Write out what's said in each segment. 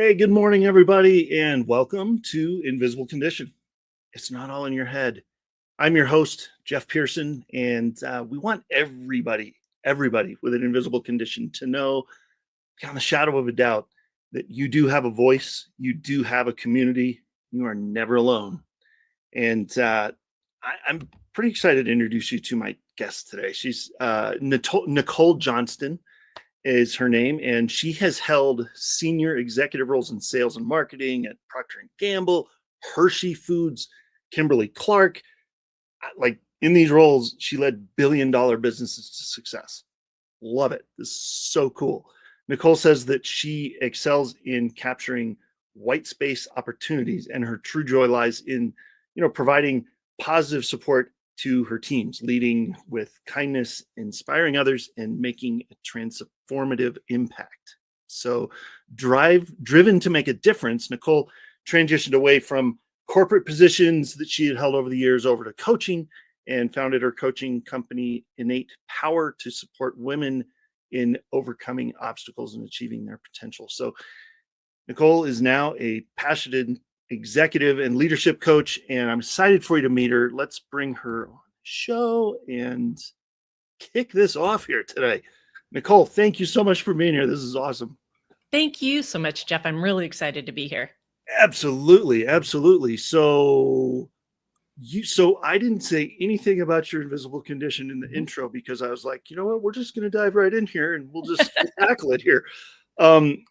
Hey, good morning, everybody, and welcome to Invisible Condition. It's not all in your head. I'm your host, Jeff Pearson, and we want everybody with an invisible condition to know, beyond the shadow of a doubt, that you do have a voice, you do have a community, you are never alone. And I'm pretty excited to introduce you to my guest today. She's Nicole Johnston is her name, and she has held senior executive roles in sales and marketing at Procter Gamble, Hershey Foods, Kimberly-Clark. Like, in these roles, she led billion-dollar businesses to success. Love it. This is so cool. Nicole says that she excels in capturing white space opportunities, and her true joy lies in, providing positive support to her teams, leading with kindness, inspiring others, and making a transformative impact. So, driven to make a difference, Nicole transitioned away from corporate positions that she had held over the years over to coaching, and founded her coaching company, innatePOWER, to support women in overcoming obstacles and achieving their potential. So Nicole is now a passionate executive and leadership coach, and I'm excited for you to meet her. Let's bring her on the show and kick this off here today. Nicole, thank you so much for being here. This is awesome. Thank you so much, Jeff. I'm really excited to be here. Absolutely. So I didn't say anything about your invisible condition in the intro, because I was like, you know what, we're just going to dive right in here and we'll just tackle it here.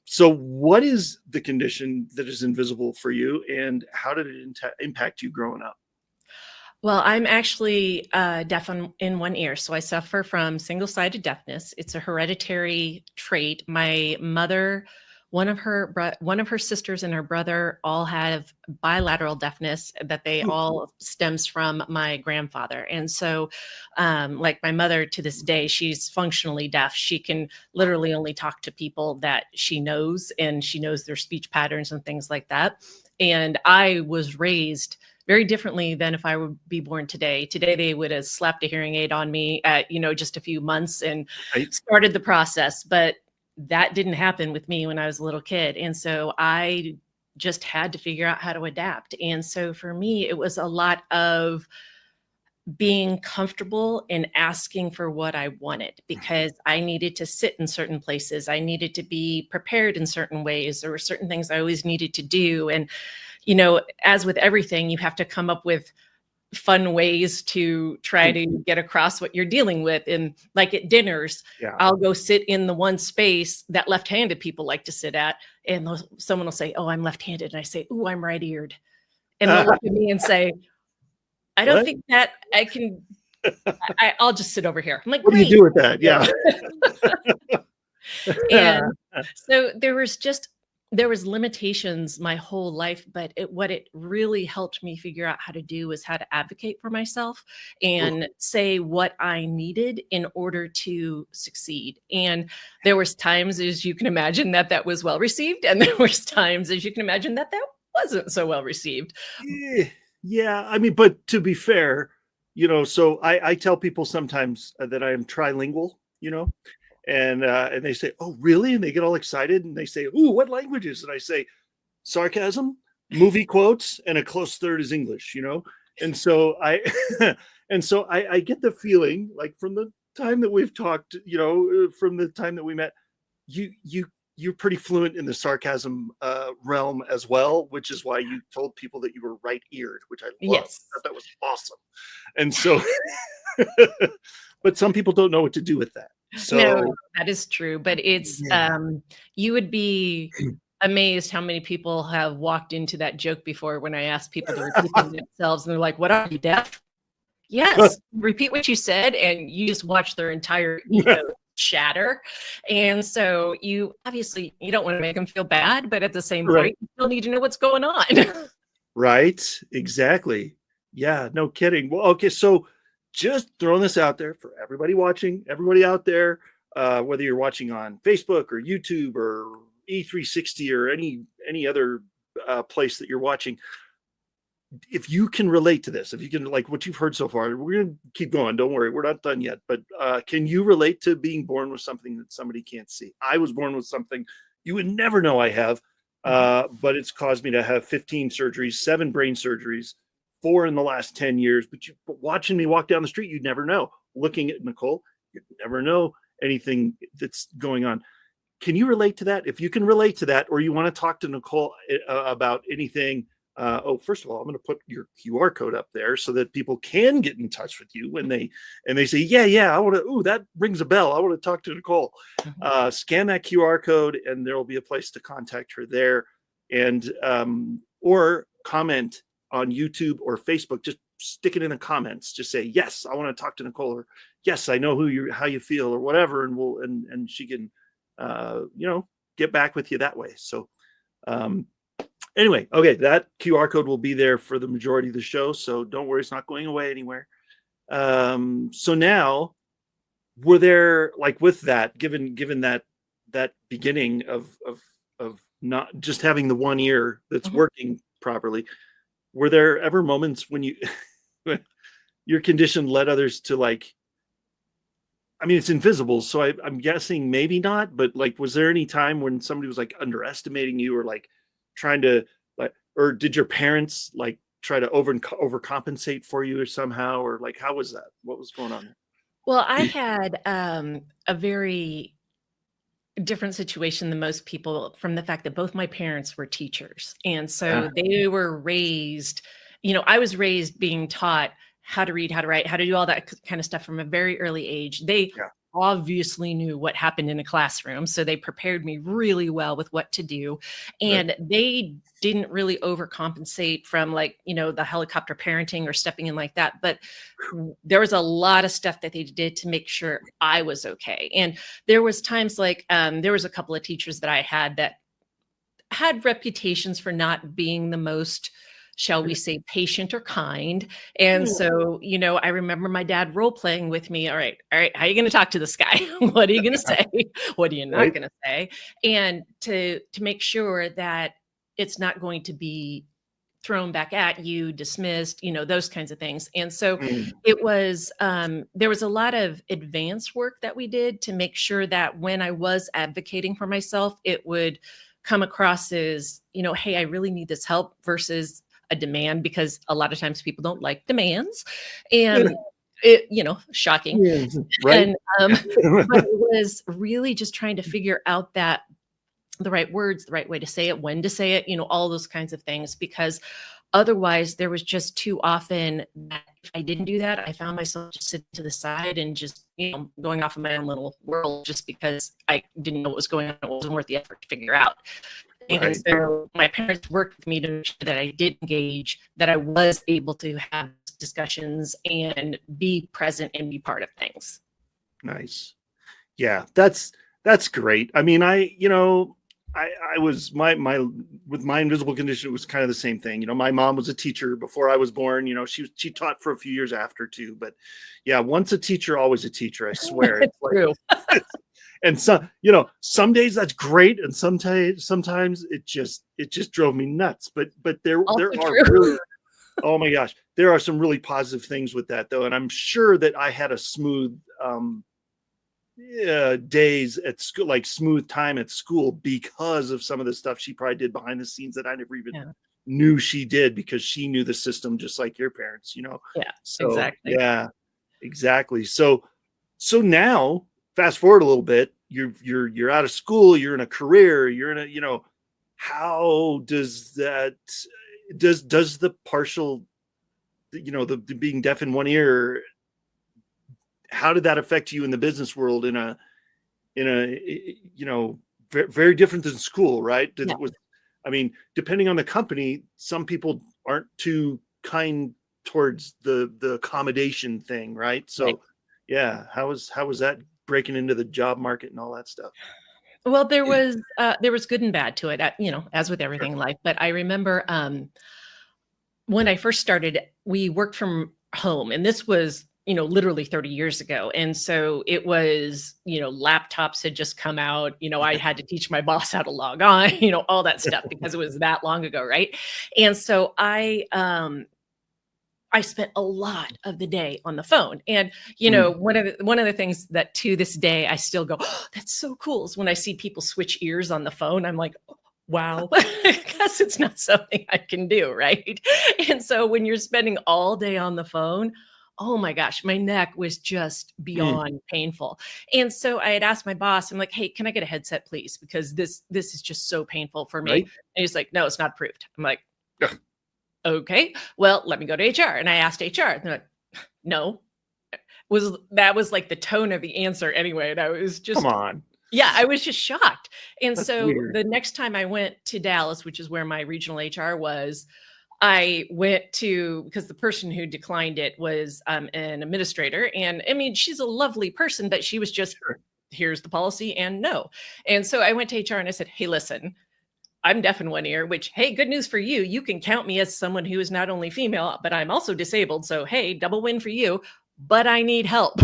So what is the condition that is invisible for you, and how did it impact you growing up? Well, I'm actually deaf in one ear. So I suffer from single-sided deafness. It's a hereditary trait. My mother, one of her sisters and her brother all have bilateral deafness that they all stems from my grandfather. And so like my mother, to this day, she's functionally deaf. She can literally only talk to people that she knows, and she knows their speech patterns and things like that. And I was raised very differently than if I would be born today. Today, they would have slapped a hearing aid on me at, just a few months and started the process. But that didn't happen with me when I was a little kid. And so I just had to figure out how to adapt. And so for me, it was a lot of being comfortable in asking for what I wanted, because I needed to sit in certain places. I needed to be prepared in certain ways. There were certain things I always needed to do. And, as with everything, you have to come up with fun ways to try to get across what you're dealing with. And like at dinners, I'll go sit in the one space that left-handed people like to sit at, and someone will say, "Oh, I'm left-handed," and I say, "Oh, I'm right-eared," and they'll look at me and say, "I don't think that I can. I'll just sit over here." I'm like, "What do you do with that?" Yeah. And so there was limitations my whole life, but what it really helped me figure out how to do was how to advocate for myself and say what I needed in order to succeed. And there was times, as you can imagine, that was well received, and there was times, as you can imagine, that wasn't so well received. Yeah. I mean, but to be fair, so I tell people sometimes that I am trilingual, and they say, "Oh, really?" And they get all excited and they say, "Ooh, what languages?" And I say, sarcasm, movie quotes, and a close third is English, And so I get the feeling, like, from the time that we've talked, from the time that we met, you're pretty fluent in the sarcasm realm as well, which is why you told people that you were right-eared, which I love. Yes. I thought that was awesome. And so, but some people don't know what to do with that. So no, that is true. But it's, you would be amazed how many people have walked into that joke before when I ask people to repeat themselves, and they're like, "What, are you deaf?" Yes, repeat what you said, and you just watch their entire ego shatter. And so you don't want to make them feel bad, but at the same point, you still need to know what's going on. Right, exactly. Yeah, no kidding. Well, okay, so just throwing this out there for everybody watching, everybody out there, whether you're watching on Facebook or YouTube or E360 or any other place that you're watching, if you can relate to this, if you can, like what you've heard so far, we're going to keep going. Don't worry, we're not done yet. But can you relate to being born with something that somebody can't see? I was born with something you would never know I have, But it's caused me to have 15 surgeries, 7 brain surgeries, 4 in the last 10 years. But watching me walk down the street, you'd never know. Looking at Nicole, you'd never know anything that's going on. Can you relate to that? If you can relate to that, or you want to talk to Nicole about anything, first of all, I'm going to put your QR code up there so that people can get in touch with you when they say, yeah, I want to. Ooh, that rings a bell. I want to talk to Nicole. Scan that QR code, and there will be a place to contact her there, and or comment on YouTube or Facebook. Just stick it in the comments. Just say, yes, I want to talk to Nicole, or yes, I know how you feel, or whatever, and and she can get back with you that way. So anyway, okay, that QR code will be there for the majority of the show, so don't worry, it's not going away anywhere. So now, were there, like, with that, given that beginning of not just having the one ear that's working properly, were there ever moments when when your condition led others to, like, I mean, it's invisible, so I'm guessing maybe not, but, like, was there any time when somebody was, like, underestimating you, or, like, trying to, like, or did your parents, like, try to overcompensate for you or somehow, or, like, how was that? What was going on? Well, I had a very different situation than most people, from the fact that both my parents were teachers. And so they were raised, I was raised being taught how to read, how to write, how to do all that kind of stuff from a very early age. They obviously knew what happened in a classroom, so they prepared me really well with what to do. And they didn't really overcompensate from, like, the helicopter parenting or stepping in like that. But there was a lot of stuff that they did to make sure I was okay. And there was times, like, there was a couple of teachers that I had that had reputations for not being the most, shall we say, patient or kind. And so, I remember my dad role playing with me. All right, how are you going to talk to this guy? What are you going to say? What are you not going to say? And to make sure that it's not going to be thrown back at you, dismissed, those kinds of things. And so it was, there was a lot of advanced work that we did to make sure that when I was advocating for myself, it would come across as, hey, I really need this help, versus a demand, because a lot of times people don't like demands, and it, shocking. Right. And but it was really just trying to figure out that the right words, the right way to say it, when to say it, all those kinds of things, because otherwise there was just too often that if I didn't do that, I found myself just sitting to the side and just, going off in my own little world, just because I didn't know what was going on. It wasn't worth the effort to figure out. And so my parents worked with me to make sure that I did engage, that I was able to have discussions and be present and be part of things. Nice. Yeah, that's great. I mean, I was with my invisible condition, it was kind of the same thing. My mom was a teacher before I was born. She taught for a few years after too. But yeah, once a teacher, always a teacher. I swear. It's true. And some days that's great, and sometimes it just drove me nuts. But there are really, oh my gosh, there are some really positive things with that though, and I'm sure that I had a smooth days at school, like smooth time at school, because of some of the stuff she probably did behind the scenes that I never even knew she did, because she knew the system just like your parents, So, exactly. Yeah, exactly. So now, fast forward a little bit, you're out of school, you're in a career, you're in a, how does that, does the partial, the being deaf in one ear, how did that affect you in the business world in a very, very different than school, right? I mean, depending on the company, some people aren't too kind towards the accommodation thing, right? So yeah, how was that breaking into the job market and all that stuff? Well, there was good and bad to it, as with everything in life. But I remember when I first started, we worked from home, and this was, literally 30 years ago. And so it was, laptops had just come out, I had to teach my boss how to log on, all that stuff, because it was that long ago. Right. And so I spent a lot of the day on the phone. And, one of the things that to this day, I still go, oh, that's so cool, is when I see people switch ears on the phone. I'm like, wow, because it's not something I can do, right? And so when you're spending all day on the phone, oh my gosh, my neck was just Mm, beyond painful. And so I had asked my boss, I'm like, hey, can I get a headset, please? Because this is just so painful for me. right? And he's like, no, it's not approved. I'm like, Ugh, okay, well, let me go to HR. And I asked HR, and they're like, no. That was like the tone of the answer anyway. And I was come just, on. yeah, I was just shocked. And That's so weird. the next time I went to Dallas, which is where my regional HR was, I went to, because the person who declined it was an administrator. And I mean, she's a lovely person, but she was just, Sure. here's the policy and no. And so I went to HR and I said, hey, listen, I'm deaf in one ear, which, hey, good news for you. You can count me as someone who is not only female, but I'm also disabled. So, hey, double win for you, but I need help.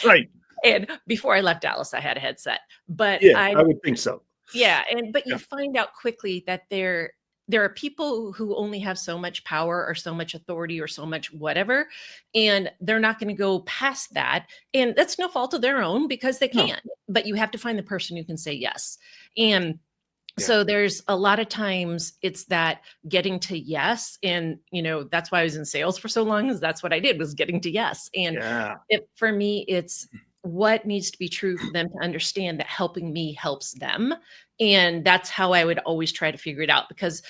Right. And before I left Dallas, I had a headset, but Yeah, I would think so. yeah. But Yeah. you find out quickly that there are people who only have so much power or so much authority or so much whatever, and they're not going to go past that. And that's no fault of their own because they No. can't, but you have to find the person who can say yes. And Yeah. so there's a lot of times it's that getting to yes. And, that's why I was in sales for so long, is that's what I did, was getting to yes. And Yeah. for me, it's what needs to be true for them to understand that helping me helps them. And that's how I would always try to figure it out, because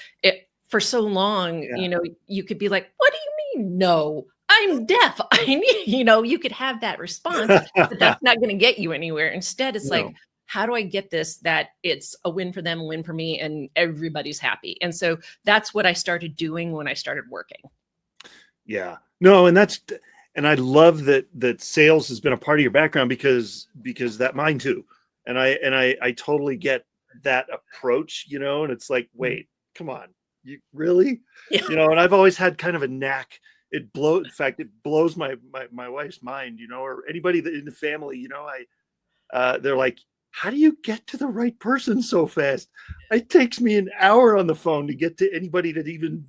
for so long, Yeah. you could be like, what do you mean? No, I'm deaf. I need, you could have that response, but that's not going to get you anywhere. Instead, it's like, No. how do I get this, that it's a win for them, a win for me, and everybody's happy? And so that's what I started doing when I started working. Yeah. No, and I love that sales has been a part of your background, because that mine too. And I totally get that approach, and it's like, wait, come on. You really? Yeah. And I've always had kind of a knack. In fact, it blows my wife's mind, or anybody that in the family, they're like, how do you get to the right person so fast? It takes me an hour on the phone to get to anybody that even,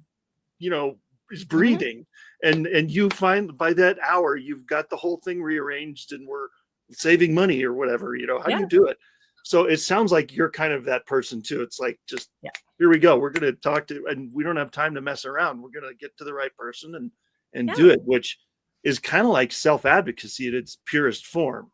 is Mhm. breathing. And you find by that hour, you've got the whole thing rearranged and we're saving money or whatever, how do Yeah. you do it? So it sounds like you're kind of that person too. It's like, just, Yeah. here we go. We're going to talk to, and we don't have time to mess around. We're going to get to the right person and Yeah. do it, which is kind of like self-advocacy at its purest form,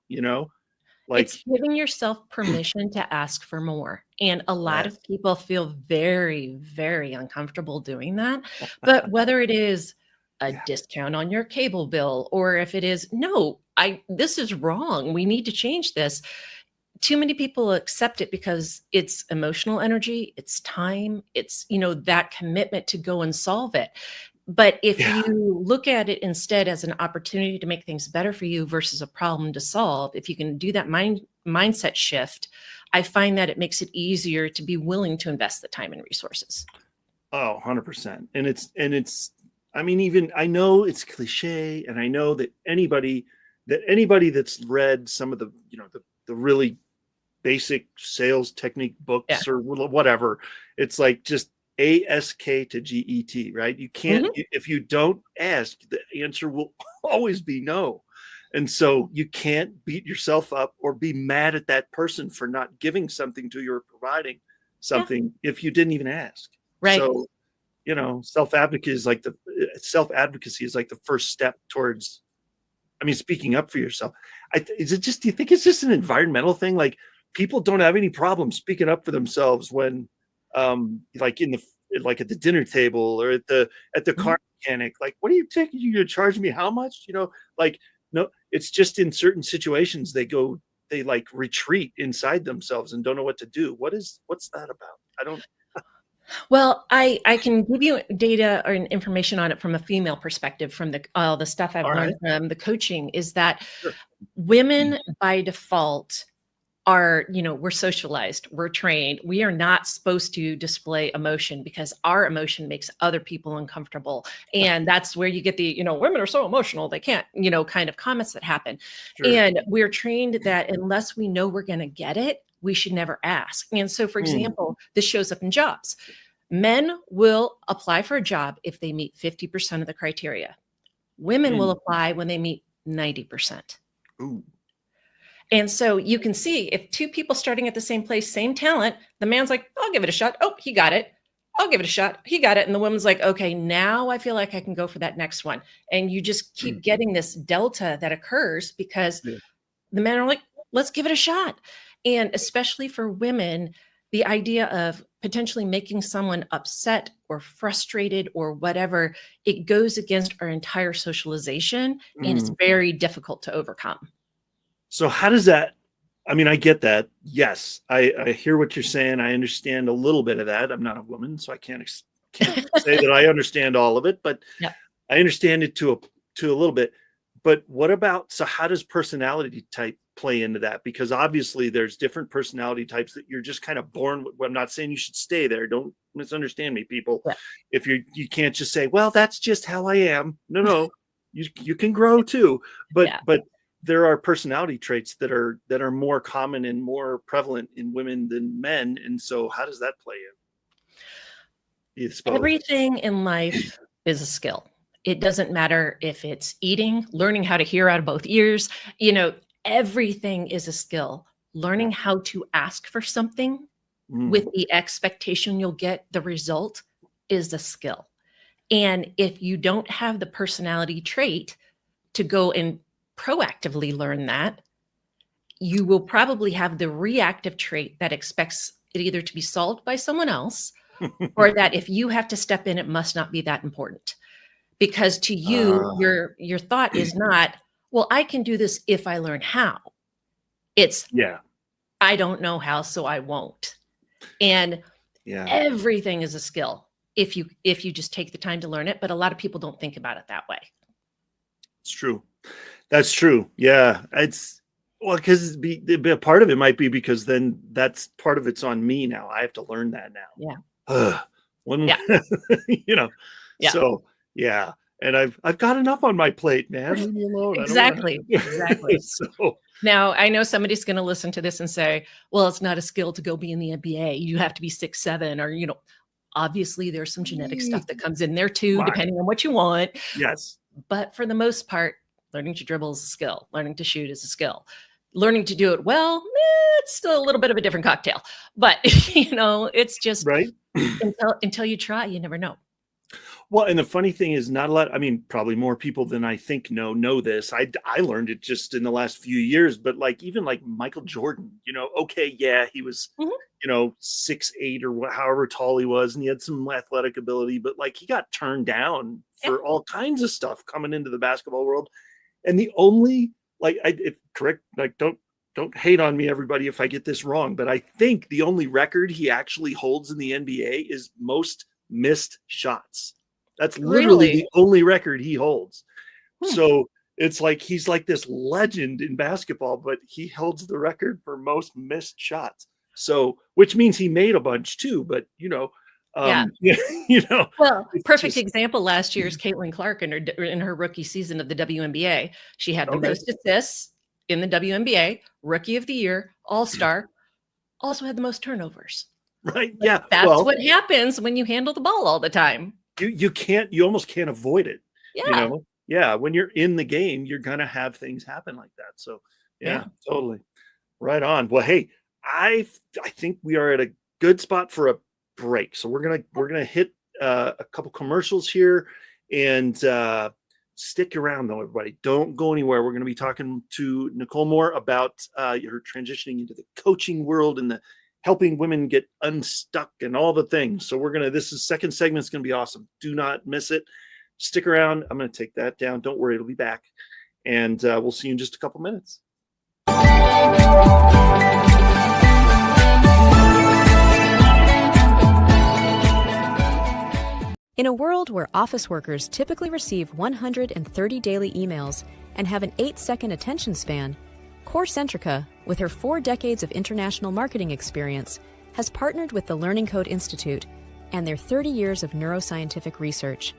like, It's giving yourself permission to ask for more. And a lot yes. of people feel very, very uncomfortable doing that. But whether it is a Yeah. discount on your cable bill, or if it is, no, this is wrong, we need to change this. Too many people accept it because it's emotional energy, it's time, it's, that commitment to go and solve it. But if Yeah. you look at it instead as an opportunity to make things better for you versus a problem to solve, if you can do that mindset shift, I find that it makes it easier to be willing to invest the time and resources. Oh, 100%. And I mean, even I know it's cliche, and I know that anybody that's read some of the, the really basic sales technique Yeah. books or whatever, it's like just ASK to GET, right? You can't, if you don't ask, the answer will always be no. And so you can't beat yourself up or be mad at that person for not giving something to you or providing something if you didn't even ask. Right. So, self-advocacy is like the first step towards, I mean, speaking up for yourself. Do you think it's just an environmental thing? Like, people don't have any problem speaking up for themselves when, like like at the dinner table or at the Mhm. car mechanic, like, what are you taking? You to charge me how much? Like, no, it's just in certain situations they like retreat inside themselves and don't know what to do. What's that about? I don't. Well, I can give you data or information on it from a female perspective, from all the stuff I've All right. learned from the coaching, is that Sure. women by default are, we're socialized, we're trained. We are not supposed to display emotion because our emotion makes other people uncomfortable. And that's where you get the, women are so emotional, they can't, kind of comments that happen. Sure. And we're trained that unless we know we're going to get it, we should never ask. And so, for example, this shows up in jobs. Men will apply for a job if they meet 50% of the criteria. Women will apply when they meet 90%. Ooh. And so you can see if two people starting at the same place, same talent, the man's like, I'll give it a shot. Oh, he got it. I'll give it a shot. He got it. And the woman's like, okay, now I feel like I can go for that next one. And you just keep getting this delta that occurs because the men are like, let's give it a shot. And especially for women, the idea of potentially making someone upset or frustrated or whatever, it goes against our entire socialization and it's very difficult to overcome. So how does that, I mean, I get that. Yes, I hear what you're saying. I understand a little bit of that. I'm not a woman, so I can't say that I understand all of it, but I understand it to a little bit. But what about, so how does personality type play into that? Because obviously there's different personality types that you're just kind of born with. I'm not saying you should stay there. Don't misunderstand me, people. If you can't just say, well, that's just how I am. No, you can grow too. But there are personality traits that are more common and more prevalent in women than men. And so how does that play in? Everything in life is a skill. It doesn't matter if it's eating, learning how to hear out of both ears, everything is a skill. Learning how to ask for something with the expectation you'll get the result is a skill. And if you don't have the personality trait to go and proactively learn that, you will probably have the reactive trait that expects it either to be solved by someone else or that if you have to step in, it must not be that important. Because to you, your thought is not, well, I can do this if I learn how. It's, I don't know how, so I won't. And everything is a skill if you just take the time to learn it. But a lot of people don't think about it that way. It's true. That's true. Yeah. It's, well, because a part of it might be because then that's part of it's on me now. I have to learn that now. So yeah. And I've got enough on my plate, man. Leave me alone. Exactly. So now I know somebody's going to listen to this and say, well, it's not a skill to go be in the NBA. You have to be 6'7", or, obviously there's some genetic stuff that comes in there too, depending on what you want. Yes. But for the most part, learning to dribble is a skill. Learning to shoot is a skill. Learning to do it well, it's still a little bit of a different cocktail. But, it's just until you try, you never know. Well, and the funny thing is not a lot, I mean, probably more people than I think know this. I learned it just in the last few years, but even Michael Jordan, he was, 6'8" or however tall he was, and he had some athletic ability, but he got turned down for all kinds of stuff coming into the basketball world. And the only, don't hate on me, everybody, if I get this wrong, but I think the only record he actually holds in the NBA is most missed shots. That's literally the only record he holds. So it's he's this legend in basketball, but he holds the record for most missed shots. So, which means he made a bunch too, but Well, perfect example last year is Kimberly-Clark in her rookie season of the WNBA. She had the most assists in the WNBA, rookie of the year, all-star, also had the most turnovers. Right. Yeah. That's what happens when you handle the ball all the time. You almost can't avoid it. When you're in the game, you're going to have things happen like that. So totally. Right on. Well, hey, I think we are at a good spot for a break. So we're going to hit a couple commercials here and stick around though, everybody. Don't go anywhere. We're going to be talking to Nicole more about her transitioning into the coaching world and the helping women get unstuck and all the things. So this is second segment. It's going to be awesome. Do not miss it. Stick around. I'm going to take that down. Don't worry. It'll be back. And we'll see you in just a couple minutes. In a world where office workers typically receive 130 daily emails and have an 8-second attention span, CoreCentrica, with her 4 decades of international marketing experience, has partnered with the Learning Code Institute and their 30 years of neuroscientific research.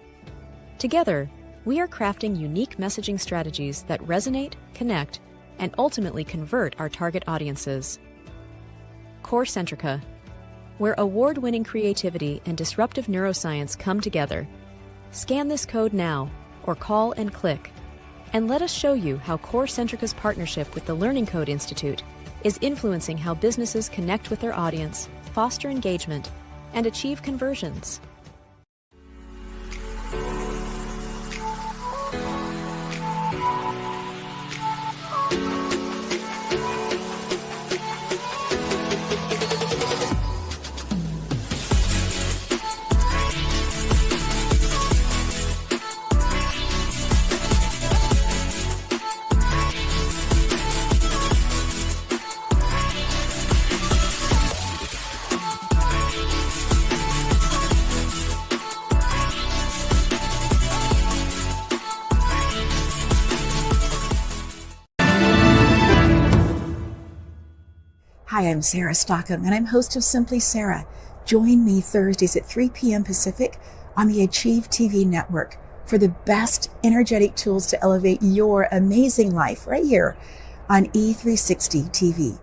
Together, we are crafting unique messaging strategies that resonate, connect, and ultimately convert our target audiences. CoreCentrica, where award-winning creativity and disruptive neuroscience come together. Scan this code now or call and click. and let us show you how Core Centrica's partnership with the Learning Code Institute is influencing how businesses connect with their audience, foster engagement, and achieve conversions. Hi, I'm Sarah Stockham, and I'm host of Simply Sarah. Join me Thursdays at 3 p.m. Pacific on the Achieve TV network for the best energetic tools to elevate your amazing life right here on E360 TV.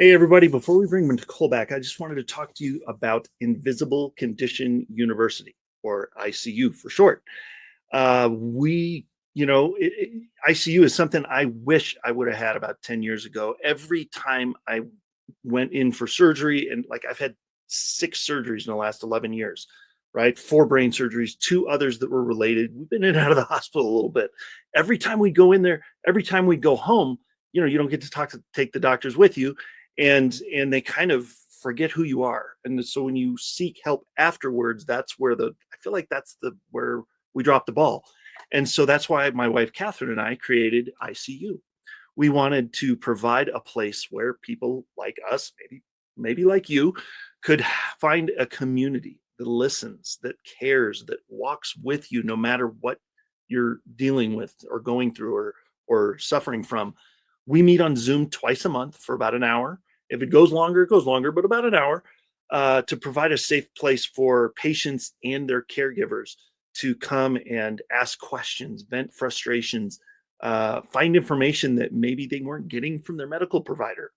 Hey, everybody. Before we bring Nicole back, I just wanted to talk to you about InvisibleCondition University, or ICU for short. ICU is something I wish I would have had about 10 years ago. Every time I went in for surgery, and like I've had 6 surgeries in the last 11 years, right? 4 brain surgeries, 2 others that were related. We've been in and out of the hospital a little bit. Every time we go in there, every time we go home, you don't get to take the doctors with you. And they kind of forget who you are. And so when you seek help afterwards, that's where I feel like that's where we drop the ball. And so that's why my wife, Catherine, and I created ICU. We wanted to provide a place where people like us, maybe like you, could find a community that listens, that cares, that walks with you no matter what you're dealing with or going through or suffering from. We meet on Zoom twice a month for about an hour. If it goes longer, it goes longer, but about an hour, to provide a safe place for patients and their caregivers to come and ask questions, vent frustrations, find information that maybe they weren't getting from their medical provider.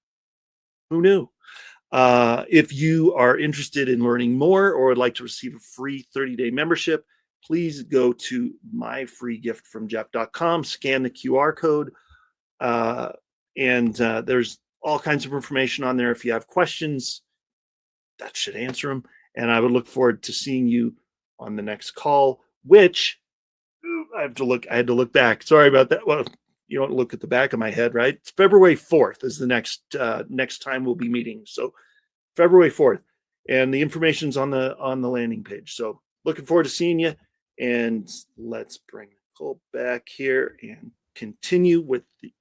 Who knew? If you are interested in learning more or would like to receive a free 30-day membership, please go to myfreegiftfromjeff.com, scan the QR code, and there's all kinds of information on there. If you have questions, that should answer them. And I would look forward to seeing you on the next call, which I had to look back. Sorry about that. Well, you don't look at the back of my head, right? It's February 4th is the next time we'll be meeting. So February 4th, and the information's on the landing page. So looking forward to seeing you. And let's bring Nicole back here and continue with the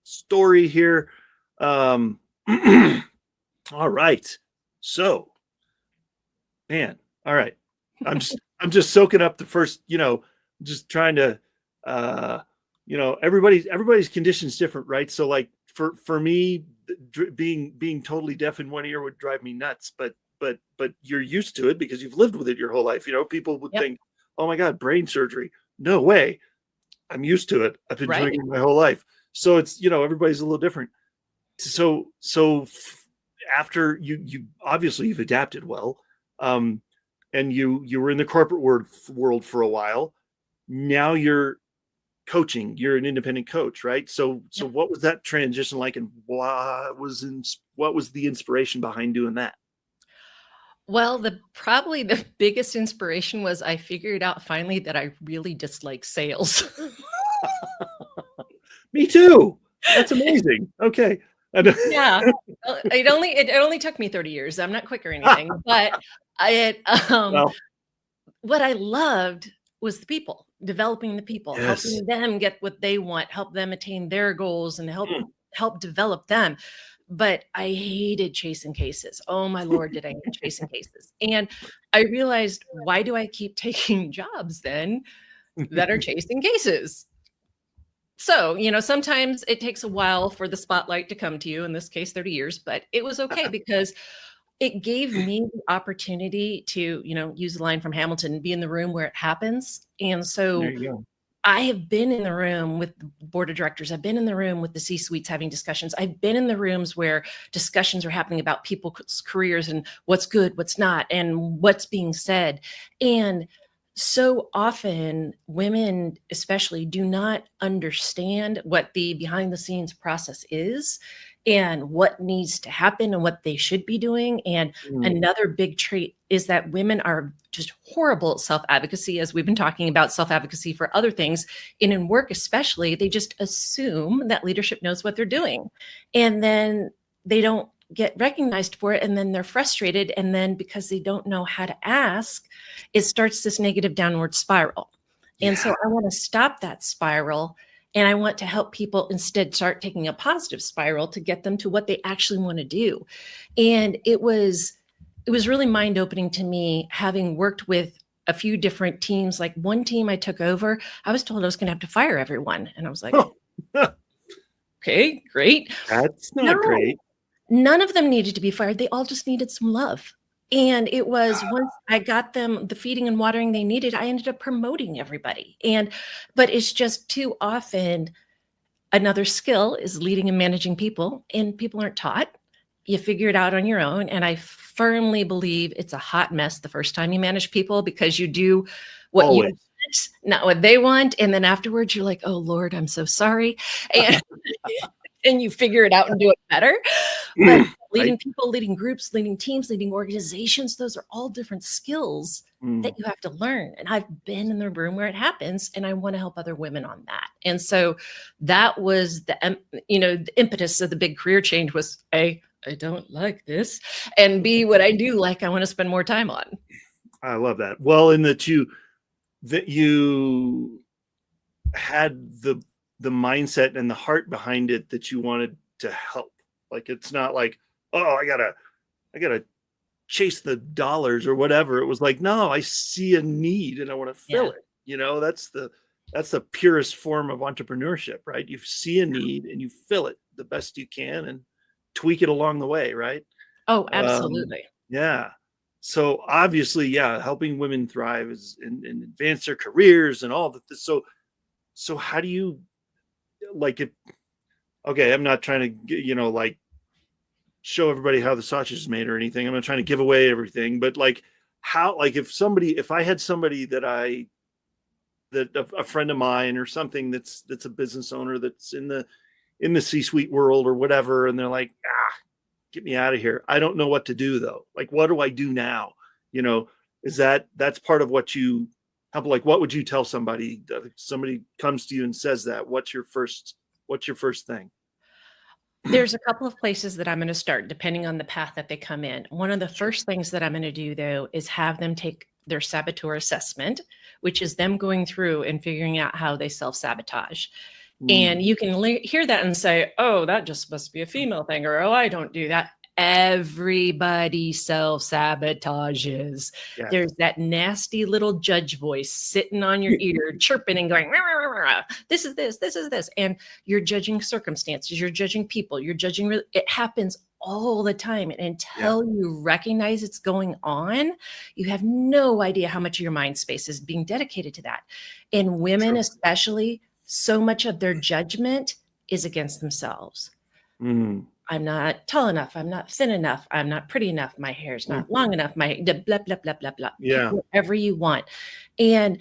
story here. All right. So, man, all right. I'm just soaking up the first, just trying to, everybody's condition is different, right? So like for me, being totally deaf in one ear would drive me nuts, but you're used to it because you've lived with it your whole life. People would think, oh my God, brain surgery. No way. I'm used to it. I've been doing it my whole life. So it's, everybody's a little different. So after you obviously you've adapted well, and you were in the corporate world for a while. Now you're coaching. You're an independent coach, right? So what was that transition like, and what was the inspiration behind doing that? Well, probably the biggest inspiration was I figured out finally that I really dislike sales. Me too. That's amazing. Okay. Yeah, it only took me 30 years. I'm not quick or anything, but what I loved was the people, developing the people, helping them get what they want, help them attain their goals, and help develop them. But I hated chasing cases. Oh my Lord, did I hate chasing cases? And I realized, why do I keep taking jobs then that are chasing cases? So, sometimes it takes a while for the spotlight to come to you, in this case, 30 years, but it was okay because it gave me the opportunity to, use the line from Hamilton, be in the room where it happens. And so I have been in the room with the board of directors. I've been in the room with the C-suites having discussions. I've been in the rooms where discussions are happening about people's careers and what's good, what's not, and what's being said. And so often women especially do not understand what the behind the scenes process is and what needs to happen and what they should be doing. And another big trait is that women are just horrible at self-advocacy, as we've been talking about self-advocacy for other things. And in work especially, they just assume that leadership knows what they're doing. And then they don't get recognized for it. And then they're frustrated. And then because they don't know how to ask, it starts this negative downward spiral. And so I want to stop that spiral. And I want to help people instead start taking a positive spiral to get them to what they actually want to do. And it was really mind-opening to me, having worked with a few different teams. Like one team I took over, I was told I was going to have to fire everyone. And I was like, okay, great. That's not great. None of them needed to be fired. They all just needed some love. And it was once I got them the feeding and watering they needed, I ended up promoting everybody. But it's just too often another skill is leading and managing people, and people aren't taught. You figure it out on your own. And I firmly believe it's a hot mess the first time you manage people, because you do what you want, not what they want. And then afterwards you're like, oh Lord, I'm so sorry. And and you figure it out and do it better. But leading people, leading groups, leading teams, leading organizations, those are all different skills that you have to learn. And I've been in the room where it happens, and I want to help other women on that. And so that was the impetus of the big career change was A, I don't like this, and B, what I do like, I want to spend more time on. I love that. Well, in that you had the mindset and the heart behind it that you wanted to help. Like, it's not like, oh, I gotta chase the dollars or whatever. It was like, no, I see a need and I want to fill it. That's the purest form of entrepreneurship, right? You see a need and you fill it the best you can and tweak it along the way, right? Oh, absolutely. So obviously, helping women thrive and advance their careers and all that. So how do you like it? Okay, I'm not trying to, show everybody how the sausage is made or anything. I'm not trying to give away everything, but how, if I had somebody that a friend of mine or something that's a business owner that's in the C-suite world or whatever, and they're like, get me out of here. I don't know what to do though. Like, what do I do now? That's part of what you help. Like, what would you tell somebody? If somebody comes to you and says that, what's your first thing? There's a couple of places that I'm going to start depending on the path that they come in. One of the first things that I'm going to do though is have them take their Saboteur assessment, which is them going through and figuring out how they self-sabotage. And you can hear that and say, oh, that just must be a female thing, or, oh, I don't do that. Everybody self-sabotages. Yes. There's that nasty little judge voice sitting on your ear, chirping and going, rah, rah, rah, rah. This is this. And you're judging circumstances, you're judging people, you're judging, it happens all the time. And until you recognize it's going on, you have no idea how much of your mind space is being dedicated to that. And women, especially, so much of their judgment is against themselves. I'm not tall enough. I'm not thin enough. I'm not pretty enough. My hair's not long enough. My blah, blah, blah, blah, blah. Yeah. Whatever you want. And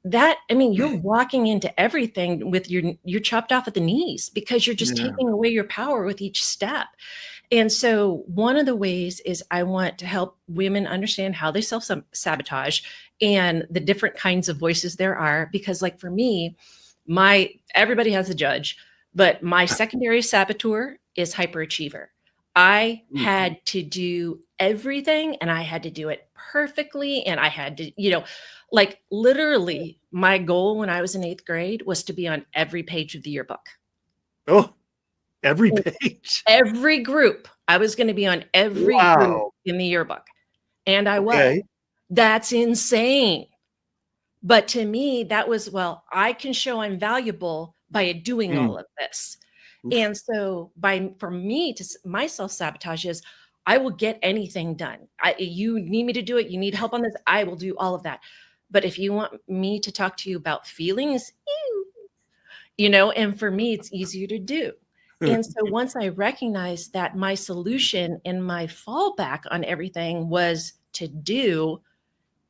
that, you're walking into everything with you're chopped off at the knees because you're just taking away your power with each step. And so one of the ways is I want to help women understand how they self-sabotage and the different kinds of voices there are. Because like for me, everybody has a judge, but my secondary saboteur is hyperachiever. I had to do everything and I had to do it perfectly. And I had to, literally my goal when I was in 8th grade was to be on every page of the yearbook. Oh, every page. Every group. I was going to be on every group in the yearbook. And I was. That's insane. But to me, that was, I can show I'm valuable by doing all of this. And so for me, my self-sabotage is I will get anything done. You need me to do it. You need help on this. I will do all of that. But if you want me to talk to you about feelings, and for me, it's easier to do. And so once I recognized that my solution and my fallback on everything was to do,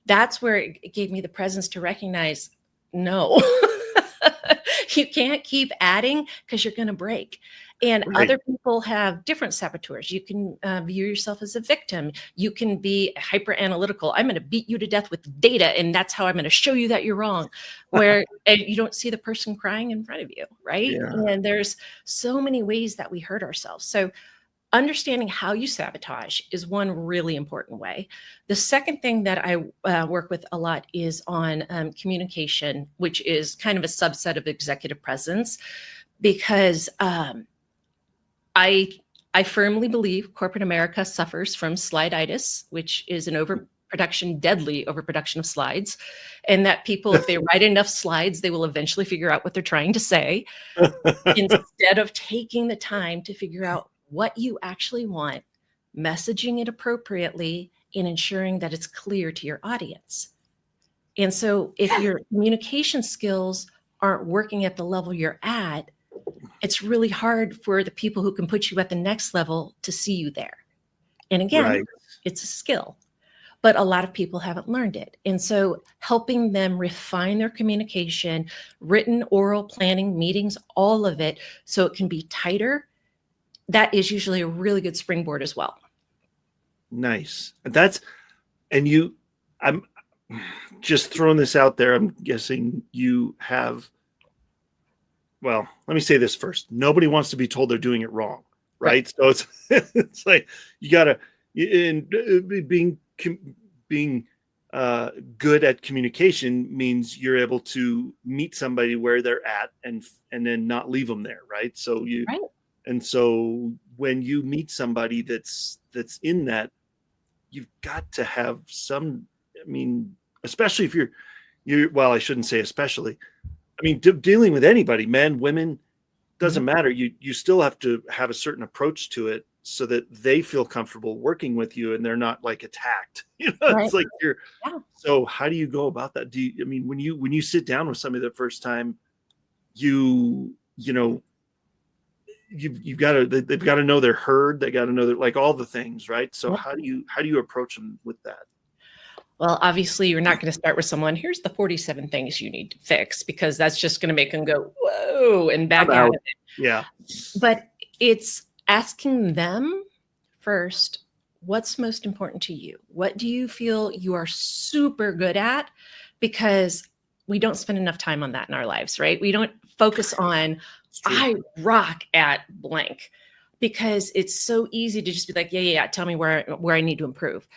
that's where it gave me the presence to recognize, no, you can't keep adding because you're going to break. And other people have different saboteurs. You can view yourself as a victim. You can be hyper analytical. I'm going to beat you to death with data, and that's how I'm going to show you that you're wrong. And you don't see the person crying in front of you, right? Yeah. And there's so many ways that we hurt ourselves. So understanding how you sabotage is one really important way. The second thing that I work with a lot is on communication, which is kind of a subset of executive presence, because I firmly believe corporate America suffers from sliditis, which is an deadly overproduction of slides, and that people, if they write enough slides, they will eventually figure out what they're trying to say, instead of taking the time to figure out what you actually want, messaging it appropriately, and ensuring that it's clear to your audience. And so if your communication skills aren't working at the level you're at, it's really hard for the people who can put you at the next level to see you there. And again, it's a skill, but a lot of people haven't learned it. And so helping them refine their communication, written, oral, planning, meetings, all of it, so it can be tighter, that is usually a really good springboard as well. Nice. I'm just throwing this out there. I'm guessing you have, well, let me say this first. Nobody wants to be told they're doing it wrong, right? So it's like you gotta, being good at communication means you're able to meet somebody where they're at and then not leave them there, right? So and so when you meet somebody that's in that, you've got to have some, especially if you're well, I shouldn't say especially. Dealing with anybody, men, women, doesn't matter. You still have to have a certain approach to it so that they feel comfortable working with you and they're not like attacked. It's like So how do you go about that? When you sit down with somebody the first time, they've got to know they're heard. They got to know that, like, all the things, right? So how do you approach them with that? Well, obviously, you're not going to start with someone, here's the 47 things you need to fix, because that's just going to make them go, whoa, and back out of it. Yeah. But it's asking them first, what's most important to you? What do you feel you are super good at? Because we don't spend enough time on that in our lives, right? We don't focus on, I rock at blank, because it's so easy to just be like, yeah, tell me where I need to improve.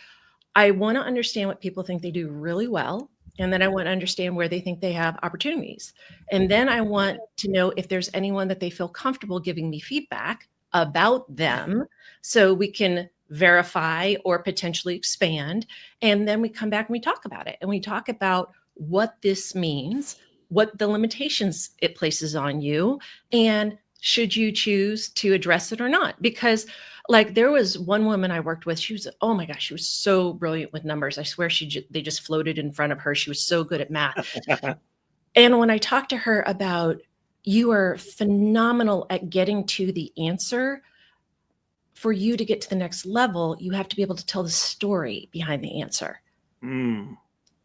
I want to understand what people think they do really well. And then I want to understand where they think they have opportunities. And then I want to know if there's anyone that they feel comfortable giving me feedback about them, so we can verify or potentially expand. And then we come back and we talk about it. And we talk about what this means, what the limitations it places on you, and should you choose to address it or not? Because like there was one woman I worked with, she was, oh my gosh, she was so brilliant with numbers. I swear they just floated in front of her. She was so good at math. And when I talked to her about, you are phenomenal at getting to the answer, for you to get to the next level, you have to be able to tell the story behind the answer. And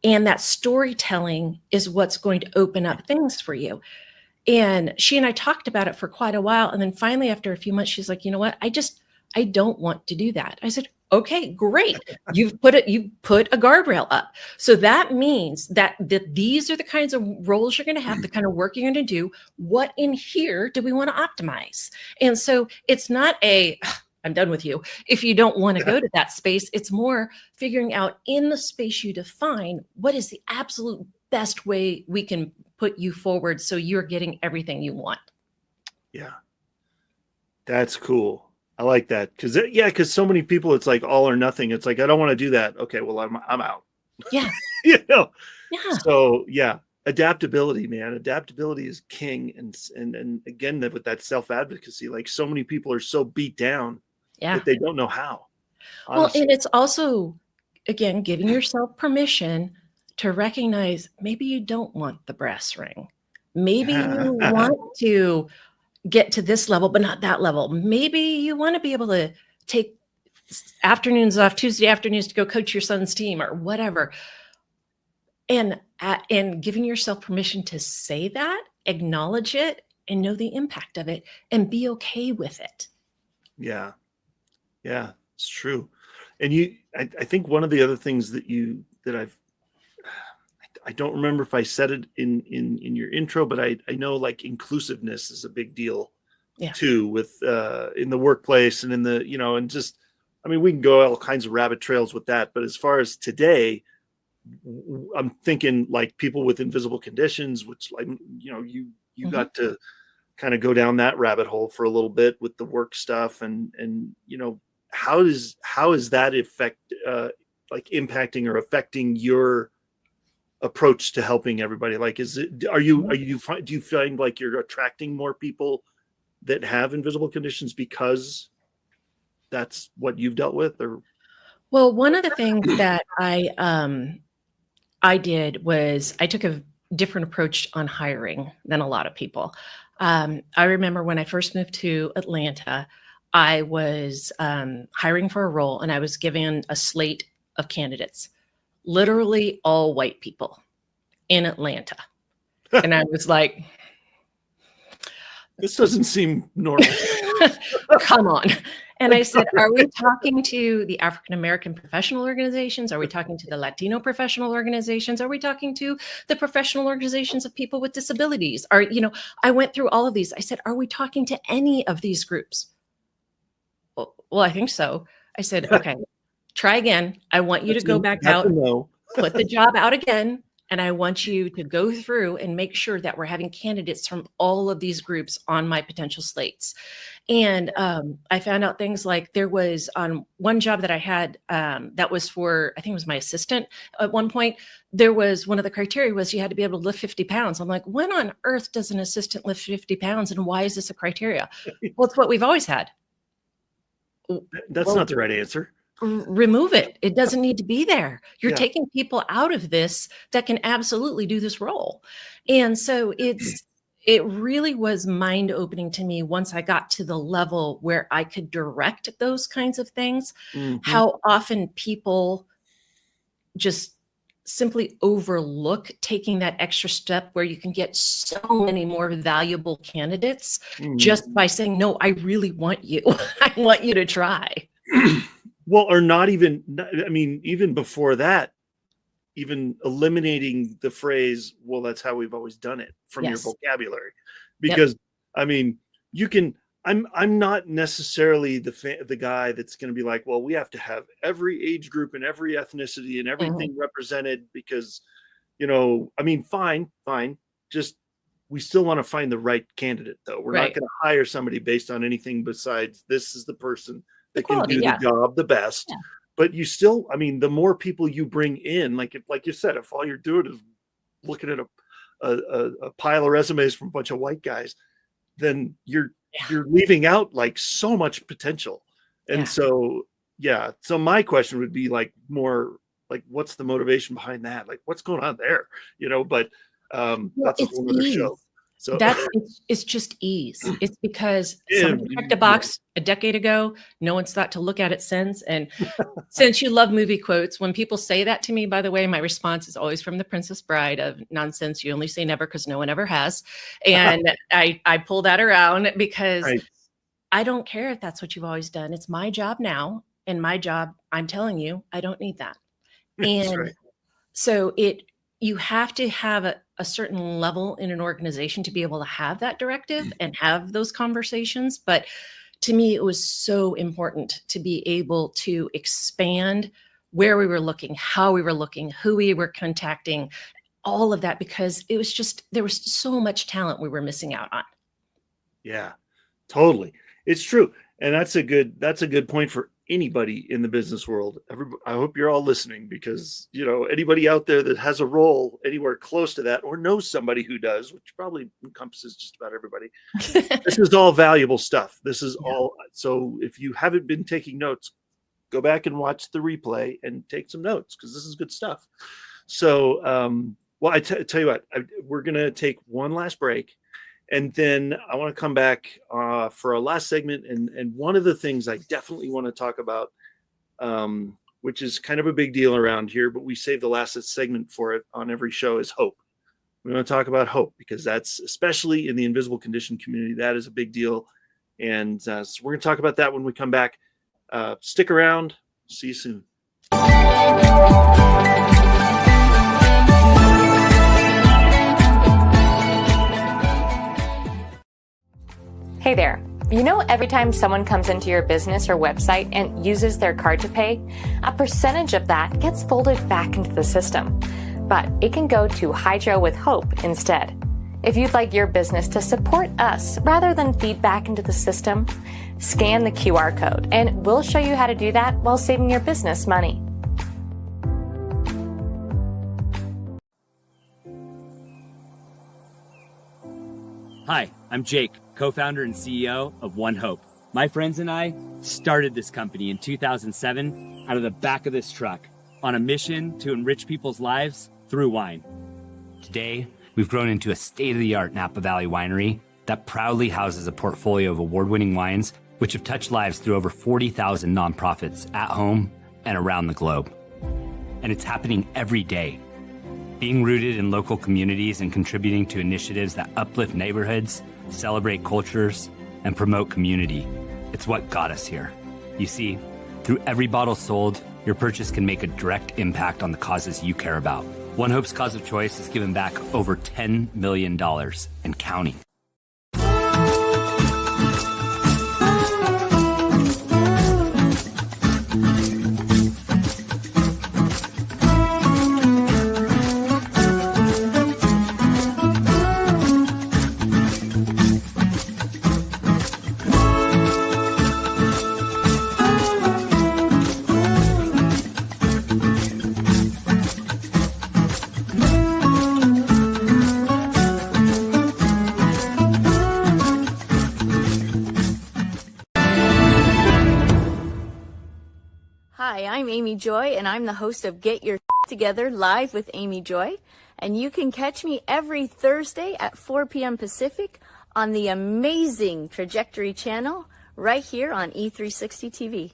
that storytelling is what's going to open up things for you. And she and I talked about it for quite a while. And then finally, after a few months, she's like, you know what? I don't want to do that. I said, okay, great. You put a guardrail up. So that means that these are the kinds of roles you're going to have, the kind of work you're going to do. What in here do we want to optimize? And so it's not I'm done with you if you don't want to go to that space. It's more figuring out, in the space you define, what is the absolute best way we can put you forward so you're getting everything you want. Yeah. That's cool. I like that. Because so many people, it's like all or nothing. It's like, I don't want to do that. Okay, well, I'm out. Yeah. Yeah. So adaptability, man. Adaptability is king. And again, with that self-advocacy, like so many people are so beat down that they don't know how. Honestly. Well, and it's also, again, giving yourself permission to recognize maybe you don't want the brass ring. Maybe you want to get to this level, but not that level. Maybe you want to be able to take afternoons off, Tuesday afternoons, to go coach your son's team or whatever. And giving yourself permission to say that, acknowledge it, and know the impact of it, and be okay with it. Yeah, it's true. And I think one of the other things I don't remember if I said it in your intro, but I know like inclusiveness is a big deal too, with in the workplace and in the, and just, I mean, we can go all kinds of rabbit trails with that. But as far as today, I'm thinking like people with invisible conditions, which like, you got to kind of go down that rabbit hole for a little bit with the work stuff. And how is that like impacting or affecting your approach to helping everybody? Like, do you find like you're attracting more people that have invisible conditions because that's what you've dealt with? Or well, one of the things that I did was I took a different approach on hiring than a lot of people. I remember when I first moved to Atlanta, I was hiring for a role, and I was given a slate of candidates, literally all white people in Atlanta. And I was like, this doesn't seem normal. Come on. And I said, are we talking to the African-American professional organizations? Are we talking to the Latino professional organizations? Are we talking to the professional organizations of people with disabilities? I went through all of these. I said, are we talking to any of these groups? Well, I think so. I said, okay, try again. I want you to go back out, put the job out again. And I want you to go through and make sure that we're having candidates from all of these groups on my potential slates. And I found out things like there was on one job that I had that was for, I think it was my assistant at one point, there was one of the criteria was you had to be able to lift 50 pounds. I'm like, when on earth does an assistant lift 50 pounds? And why is this a criteria? Well, it's what we've always had. That's not the right answer. Remove it. It doesn't need to be there. You're taking people out of this that can absolutely do this role. And so it really was mind opening to me once I got to the level where I could direct those kinds of things, how often people just simply overlook taking that extra step where you can get so many more valuable candidates just by saying, no, I really want you. I want you to try. Well, or not even, I mean, even before that, even eliminating the phrase, well, that's how we've always done it from your vocabulary. Because, I mean, you can, I'm not necessarily the guy that's going to be like, well, we have to have every age group and every ethnicity and everything represented because, I mean, fine. Just, we still want to find the right candidate, though. We're not going to hire somebody based on anything besides this is the person that can do the job the best. But you still, I mean, the more people you bring in, like you said, if all you're doing is looking at a pile of resumes from a bunch of white guys, then you're leaving out like so much potential. And so my question would be like more like, what's the motivation behind that? Like, what's going on there? But that's a whole other show. So it's just ease. It's because someone checked a box a decade ago. No one's thought to look at it since. And since you love movie quotes, when people say that to me, by the way, my response is always from The Princess Bride of nonsense. You only say never because no one ever has. And I pull that around because I don't care if that's what you've always done. It's my job now. And my job, I'm telling you, I don't need that. And so you have to have a certain level in an organization to be able to have that directive and have those conversations. But to me, it was so important to be able to expand where we were looking, how we were looking, who we were contacting, all of that, because it was just, there was so much talent we were missing out on. Yeah, totally. It's true. And that's a good point for anybody in the business world. I hope you're all listening because, anybody out there that has a role anywhere close to that or knows somebody who does, which probably encompasses just about everybody. This is all valuable stuff. This is all. So if you haven't been taking notes, go back and watch the replay and take some notes because this is good stuff. So, Well, tell you what, we're going to take one last break, and then I want to come back for a last segment. And one of the things I definitely want to talk about, which is kind of a big deal around here, but we save the last segment for it on every show, is hope. We're going to talk about hope, because that's, especially in the Invisible Condition community, that is a big deal. And so we're going to talk about that when we come back. Stick around. See you soon. Hey there. You know, every time someone comes into your business or website and uses their card to pay, a percentage of that gets folded back into the system. But it can go to Hydro with Hope instead. If you'd like your business to support us rather than feed back into the system, scan the QR code and we'll show you how to do that while saving your business money. Hi, I'm Jake, co-founder and CEO of One Hope. My friends and I started this company in 2007 out of the back of this truck on a mission to enrich people's lives through wine. Today, we've grown into a state-of-the-art Napa Valley winery that proudly houses a portfolio of award-winning wines which have touched lives through over 40,000 nonprofits at home and around the globe. And it's happening every day. Being rooted in local communities and contributing to initiatives that uplift neighborhoods, celebrate cultures, and promote community. It's what got us here. You see, through every bottle sold, your purchase can make a direct impact on the causes you care about. One Hope's cause of choice has given back over $10 million and counting. Hi, I'm Amy Joy, and I'm the host of Get Your Together Live with Amy Joy. And you can catch me every Thursday at 4 p.m. Pacific on the amazing Trajectory channel right here on E360 TV.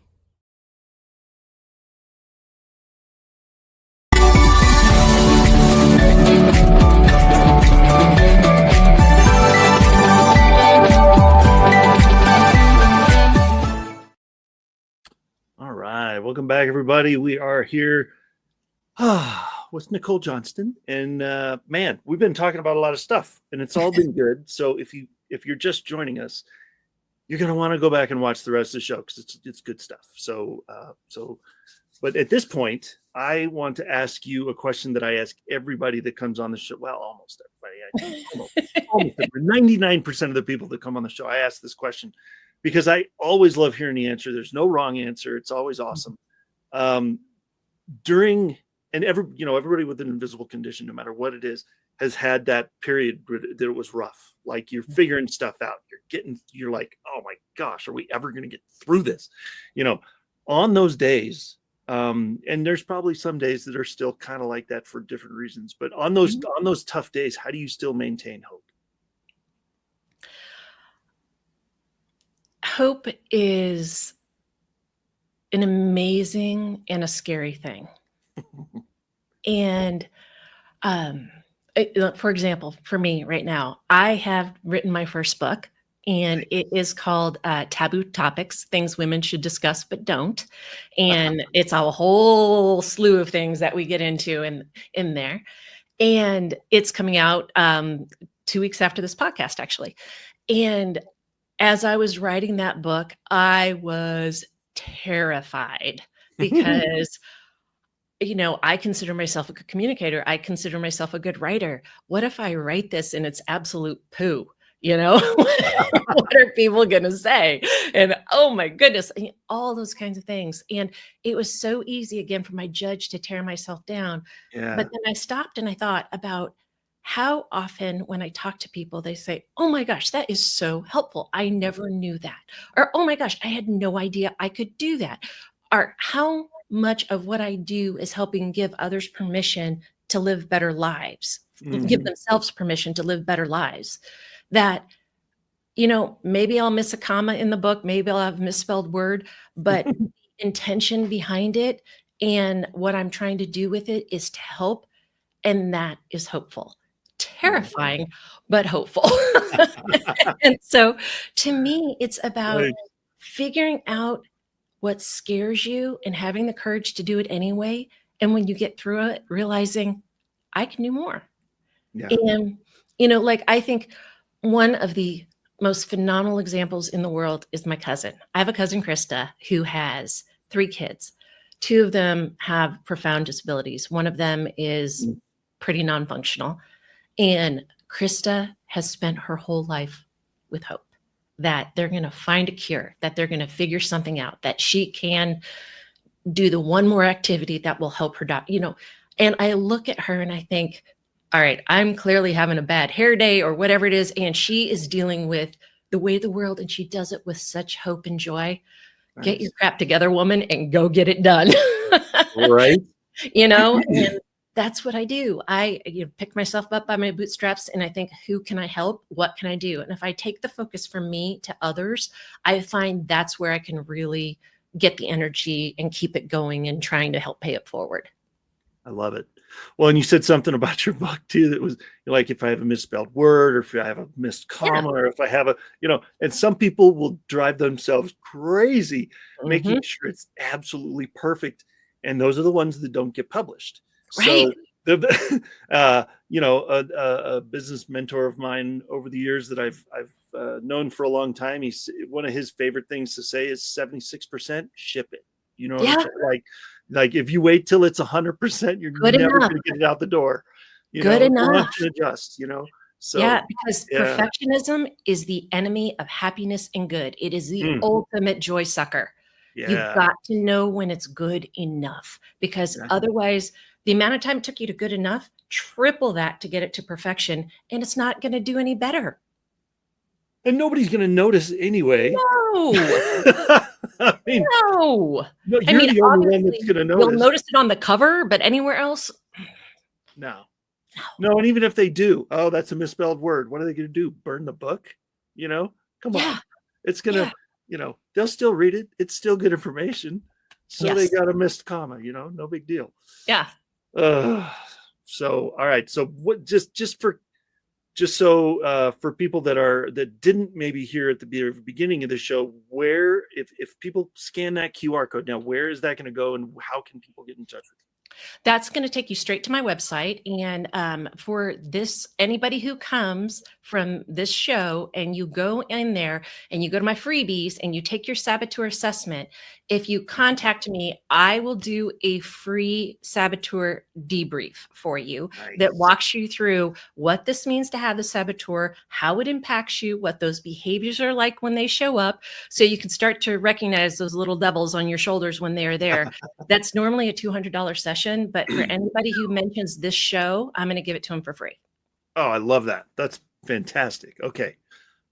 All right. Welcome back, everybody. We are here with Nicole Johnston. And man, we've been talking about a lot of stuff, and it's all been good. So if you're just joining us, you're going to want to go back and watch the rest of the show, because it's good stuff. But at this point, I want to ask you a question that I ask everybody that comes on the show. Well, almost everybody. Almost 99% of the people that come on the show, I ask this question, because I always love hearing the answer. There's no wrong answer. It's always awesome. Everybody with an invisible condition, no matter what it is, has had that period that it was rough. Like, you're figuring stuff out. You're like, oh my gosh, are we ever going to get through this? On those days, and there's probably some days that are still kind of like that for different reasons. But on those tough days, how do you still maintain hope? Hope is an amazing and a scary thing. And for example, for me right now, I have written my first book, and it is called Taboo Topics, Things Women Should Discuss But Don't. And it's a whole slew of things that we get into in there. And it's coming out 2 weeks after this podcast, actually. And as I was writing that book, I was terrified because, I consider myself a good communicator. I consider myself a good writer. What if I write this and it's absolute poo? What are people going to say? And oh my goodness, all those kinds of things. And it was so easy again for my judge to tear myself down. Yeah. But then I stopped and I thought about how often when I talk to people, they say, oh my gosh, that is so helpful. I never knew that. Or, oh my gosh, I had no idea I could do that. Or how much of what I do is helping give others permission to live better lives, give themselves permission to live better lives. That, maybe I'll miss a comma in the book, maybe I'll have a misspelled word, but intention behind it and what I'm trying to do with it is to help. And that is hopeful, terrifying, but hopeful. And so to me, it's about figuring out what scares you and having the courage to do it anyway. And when you get through it, realizing I can do more. Yeah. And, I think one of the most phenomenal examples in the world is my cousin. I have a cousin, Krista, who has 3 kids. 2 of them have profound disabilities. One of them is pretty non-functional. And Krista has spent her whole life with hope that they're going to find a cure, that they're going to figure something out, that she can do the one more activity that will help her and I look at her and I think, all right, I'm clearly having a bad hair day or whatever it is. And she is dealing with the way of the world. And she does it with such hope and joy. Nice. Get your crap together, woman, and go get it done. Right. And that's what I do. I pick myself up by my bootstraps and I think, who can I help? What can I do? And if I take the focus from me to others, I find that's where I can really get the energy and keep it going and trying to help pay it forward. I love it. Well, and you said something about your book too, that was like, if I have a misspelled word or if I have a missed comma or if I have a, and some people will drive themselves crazy making sure it's absolutely perfect. And those are the ones that don't get published. Right. So a business mentor of mine over the years that I've known for a long time, one of his favorite things to say is 76% ship it. Like if you wait till it's 100%, you're never going to get it out the door. Good enough. To adjust, So because perfectionism is the enemy of happiness and good. It is the ultimate joy sucker. Yeah. You've got to know when it's good enough, because otherwise the amount of time it took you to good enough, triple that to get it to perfection, and it's not going to do any better. And nobody's going to notice anyway. No. I mean, no. You're the only one that's going to notice. You'll notice it on the cover, but anywhere else? No. And even if they do, that's a misspelled word. What are they going to do? Burn the book? Come on. It's going to, they'll still read it. It's still good information. So they got a missed comma, no big deal. Yeah. So, all right. So what, for people that didn't maybe hear at the beginning of the show, where, if people scan that QR code now, where is that going to go and how can people get in touch with you? That's going to take you straight to my website. And for this, anybody who comes from this show and you go in there and you go to my freebies and you take your Saboteur assessment, if you contact me, I will do a free Saboteur debrief for you that walks you through what this means to have the Saboteur, how it impacts you, what those behaviors are like when they show up, so you can start to recognize those little devils on your shoulders when they are there. That's normally a $200 session, but for anybody who mentions this show, I'm going to give it to them for free. Oh, I love that. That's fantastic. Okay.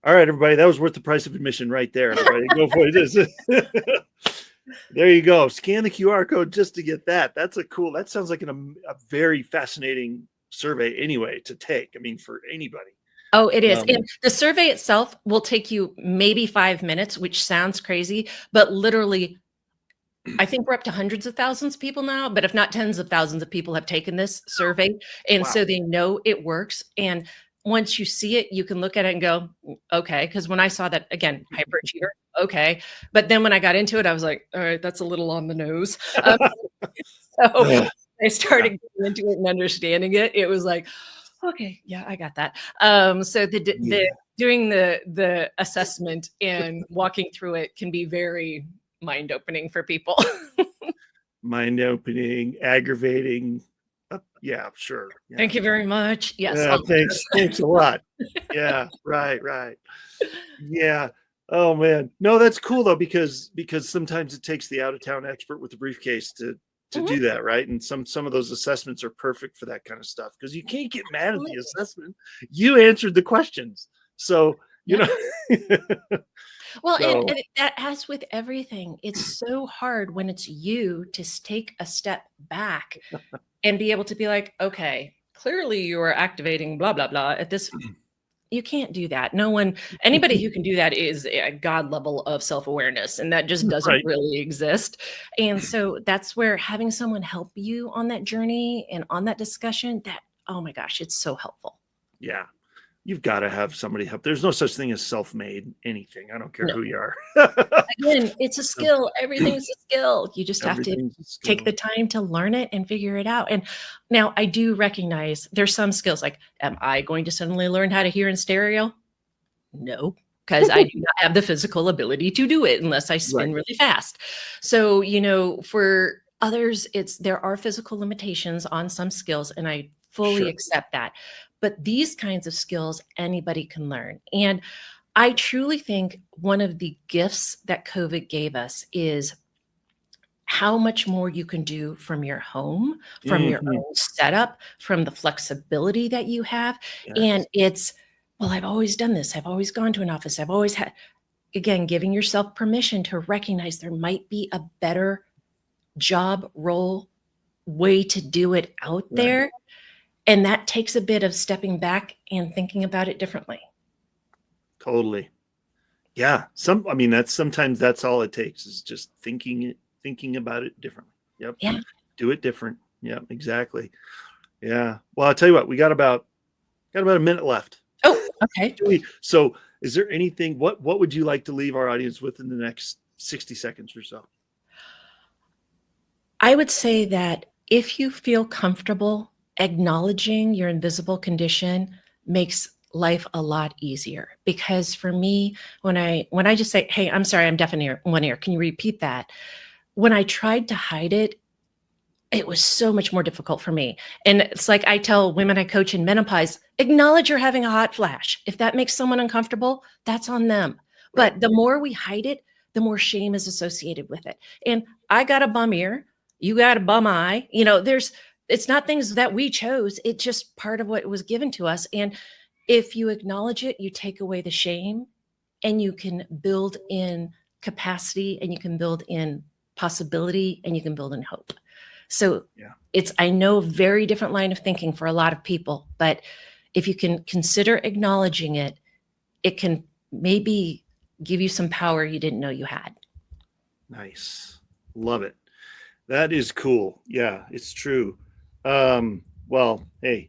All right, everybody. That was worth the price of admission right there. Everybody, go for it. There you go. Scan the QR code just to get that. That sounds like a very fascinating survey anyway to take. I mean, for anybody. Oh, it is. And the survey itself will take you maybe 5 minutes, which sounds crazy, but literally, I think we're up to hundreds of thousands of people now, but if not tens of thousands of people have taken this survey. And so they know it works. And once you see it, you can look at it and go, okay. Because when I saw that, again, hyperachiever, okay. But then when I got into it, I was like, all right, that's a little on the nose. So I started getting into it and understanding it. It was like, okay, yeah, I got that. So doing the assessment and walking through it can be very mind-opening for people. Mind-opening, aggravating. Yeah, sure. Yeah. Thank you very much. Yes. Thanks a lot. Yeah, right. Yeah. Oh man. No, that's cool though, because sometimes it takes the out-of-town expert with the briefcase to do that, right? And some of those assessments are perfect for that kind of stuff, because you can't get mad at the assessment. You answered the questions. So, you know. Well, So- and that, as with everything, it's so hard when it's you to take a step back and be able to be like, okay, clearly you are activating blah, blah, blah at this. You can't do that. Anybody who can do that is a God level of self-awareness, and that just doesn't Right. really exist. And so that's where having someone help you on that journey and on that discussion, that, oh my gosh, it's so helpful. Yeah. You've got to have somebody help. There's no such thing as self-made anything. I don't care No. who you are. Again, it's a skill. Everything's a skill. You just have to Everything's a skill. take the time to learn it and figure it out. And now I do recognize there's some skills, like, am I going to suddenly learn how to hear in stereo? No, because I do not have the physical ability to do it unless I spin really fast. So, for others, there are physical limitations on some skills, and I fully accept that. But these kinds of skills, anybody can learn. And I truly think one of the gifts that COVID gave us is how much more you can do from your home, from your own setup, from the flexibility that you have. Yes. And it's, well, I've always done this. I've always gone to an office. I've always had, again, giving yourself permission to recognize there might be a better job role way to do it out there. And that takes a bit of stepping back and thinking about it differently. Totally. Yeah. Sometimes that's all it takes is just thinking about it differently. Yep. Yeah. Do it different. Yeah, exactly. Yeah. Well, I'll tell you what, we got about a minute left. Oh, okay. So is there anything, what would you like to leave our audience with in the next 60 seconds or so? I would say that if you feel comfortable, acknowledging your invisible condition makes life a lot easier. Because for me, when I just say, hey, I'm sorry, I'm deaf in one ear, can you repeat that? When I tried to hide it, it was so much more difficult for me. And it's like I tell women I coach in menopause, acknowledge you're having a hot flash. If that makes someone uncomfortable, that's on them. Right. But the more we hide it, the more shame is associated with it. And I got a bum ear, you got a bum eye. It's not things that we chose. It's just part of what was given to us. And if you acknowledge it, you take away the shame, and you can build in capacity, and you can build in possibility, and you can build in hope. So it's, I know, a very different line of thinking for a lot of people, but if you can consider acknowledging it, it can maybe give you some power you didn't know you had. Nice. Love it. That is cool. Yeah, it's true. Well, hey,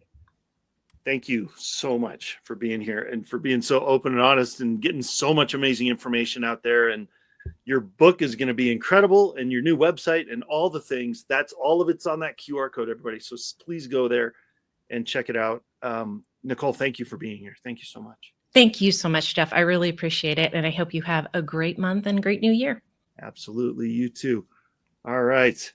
thank you so much for being here and for being so open and honest and getting so much amazing information out there. And your book is going to be incredible, and your new website and all the things. That's all of it's on that QR code, everybody. So please go there and check it out. Nicole, thank you for being here. Thank you so much. Thank you so much, Jeff. I really appreciate it. And I hope you have a great month and great new year. Absolutely. You too. All right,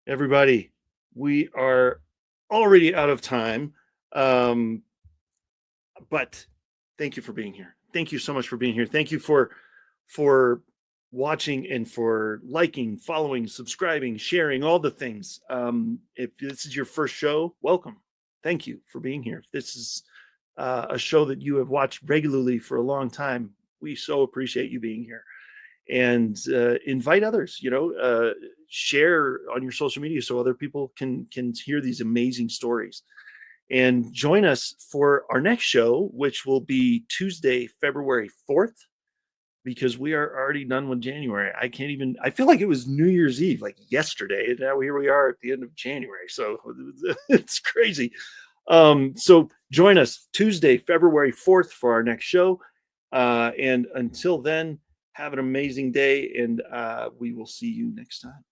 everybody, we are already out of time. But thank you for being here. Thank you so much for being here. Thank you for watching and for liking, following, subscribing, sharing, all the things. If this is your first show, welcome. Thank you for being here. If this is a show that you have watched regularly for a long time, we so appreciate you being here. And invite others, share on your social media so other people can hear these amazing stories. And join us for our next show, which will be Tuesday, February 4th, because we are already done with January. I feel like it was New Year's Eve, like yesterday. And now here we are at the end of January. So it's crazy. So join us Tuesday, February 4th for our next show. And until then, have an amazing day, and we will see you next time.